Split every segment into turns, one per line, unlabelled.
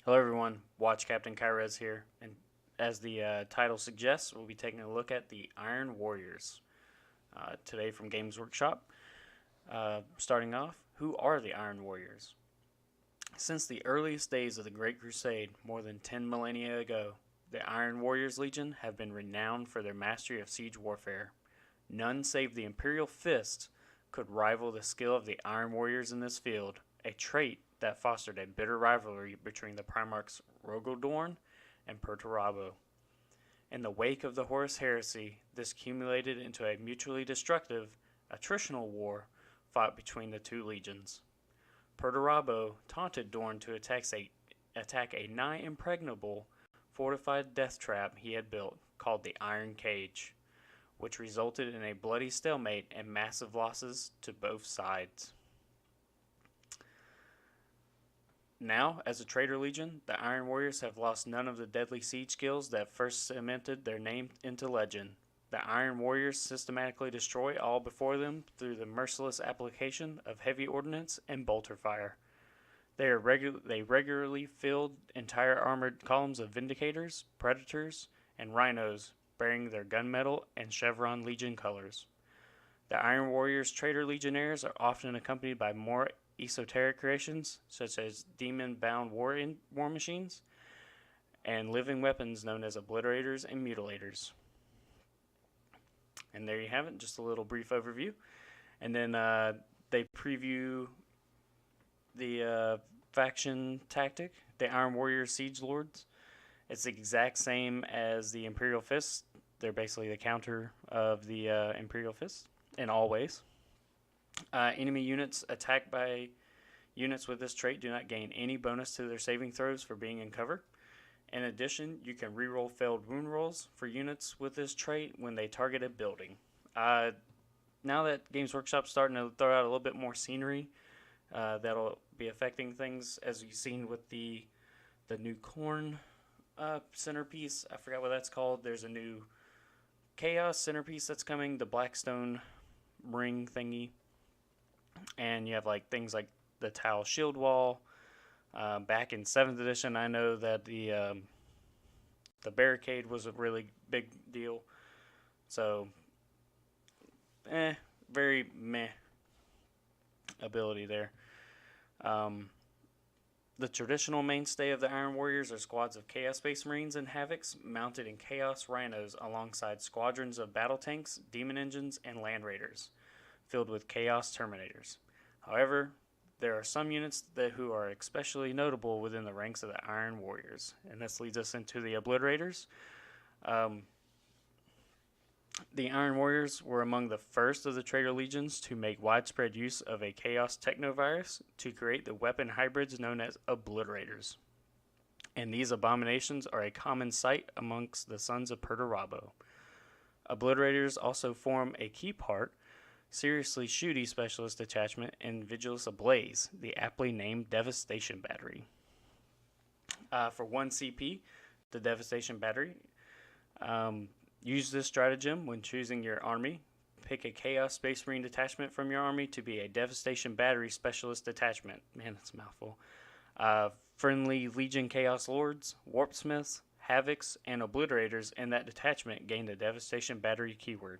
Hello everyone, Watch Captain Kyrez here, and as the title suggests, we'll be taking a look at the Iron Warriors today from Games Workshop. Starting off, who are the Iron Warriors? Since the earliest days of the Great Crusade, more than 10 millennia ago, the Iron Warriors Legion have been renowned for their mastery of siege warfare. None save the Imperial Fist could rival the skill of the Iron Warriors in this field, a trait that fostered a bitter rivalry between the Primarchs Rogodorn and Perturabo. In the wake of the Horus Heresy, this accumulated into a mutually destructive, attritional war fought between the two legions. Perturabo taunted Dorn to attack a nigh impregnable fortified death trap he had built, called the Iron Cage, which resulted in a bloody stalemate and massive losses to both sides. Now, as a traitor legion, the Iron Warriors have lost none of the deadly siege skills that first cemented their name into legend. The Iron Warriors systematically destroy all before them through the merciless application of heavy ordnance and bolter fire. They regularly field entire armored columns of Vindicators, Predators, and Rhinos, bearing their gunmetal and Chevron Legion colors. The Iron Warriors' traitor legionnaires are often accompanied by more esoteric creations, such as demon-bound war machines, and living weapons known as Obliterators and Mutilators. And there you have it, just a little brief overview. And then they preview the faction tactic, the Iron Warrior Siege Lords. It's the exact same as the Imperial Fist. They're basically the counter of the Imperial Fist in all ways. Enemy units attacked by units with this trait do not gain any bonus to their saving throws for being in cover. In addition, you can reroll failed wound rolls for units with this trait when they target a building. Now that Games Workshop's starting to throw out a little bit more scenery, that'll be affecting things, as you've seen with the new Khorne centerpiece. I forgot what that's called. There's a new Chaos centerpiece that's coming, the Blackstone ring thingy. And you have like things like the Tau shield wall. Back in 7th edition, I know that the barricade was a really big deal. So, very meh ability there. The traditional mainstay of the Iron Warriors are squads of Chaos Space Marines and Havocs mounted in Chaos Rhinos alongside squadrons of battle tanks, demon engines, and land raiders, filled with Chaos Terminators. However, there are some units who are especially notable within the ranks of the Iron Warriors, and this leads us into the Obliterators. The Iron Warriors were among the first of the traitor legions to make widespread use of a Chaos Technovirus to create the weapon hybrids known as Obliterators. And these abominations are a common sight amongst the sons of Perturabo. Obliterators also form a key part seriously shooty specialist detachment in Vigilus Ablaze, the aptly named Devastation Battery. For 1 CP, the Devastation Battery, use this stratagem when choosing your army. Pick a Chaos Space Marine detachment from your army to be a Devastation Battery specialist detachment. Man, that's a mouthful. Friendly Legion Chaos Lords, Warpsmiths, Havocs, and Obliterators in that detachment gain the Devastation Battery keyword.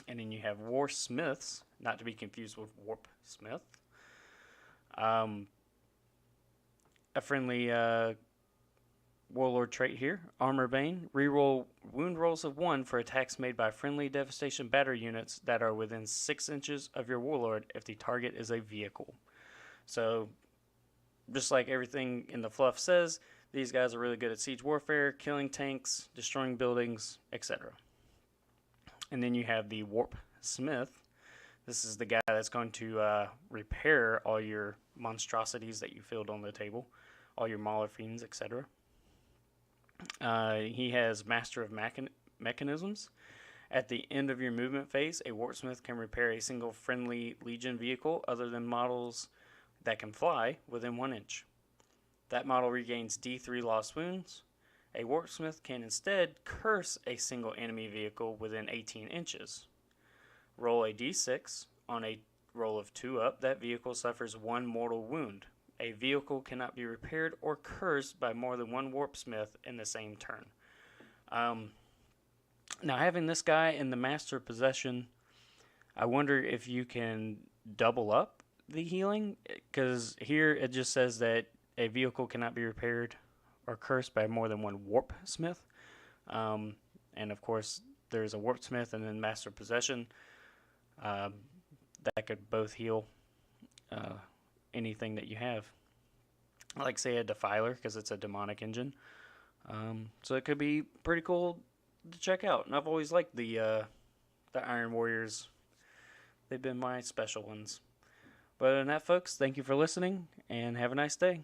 And then you have Warsmiths, not to be confused with Warpsmith. A friendly Warlord trait here, Armor Bane. Reroll wound rolls of 1 for attacks made by friendly Devastation Battery units that are within 6 inches of your Warlord if the target is a vehicle. So, just like everything in the fluff says, these guys are really good at siege warfare, killing tanks, destroying buildings, etc. And then you have the Warpsmith. This is the guy that's going to repair all your monstrosities that you filled on the table, all your Mauler Fiends, etc. He has Master of Mechanisms. At the end of your movement phase, a Warpsmith can repair a single friendly Legion vehicle other than models that can fly within 1 inch. That model regains D3 lost wounds. A Warpsmith can instead curse a single enemy vehicle within 18 inches. Roll a d6. On a roll of 2 up, that vehicle suffers 1 mortal wound. A vehicle cannot be repaired or cursed by more than one Warpsmith in the same turn. Now, having this guy in the Master Possession, I wonder if you can double up the healing, because here it just says that a vehicle cannot be repaired or cursed by more than one Warpsmith. And of course, there's a Warpsmith and then Master Possession that could both heal anything that you have. Like, say, a Defiler, because it's a demonic engine. So it could be pretty cool to check out. And I've always liked the Iron Warriors. They've been my special ones. But other than that, folks, thank you for listening, and have a nice day.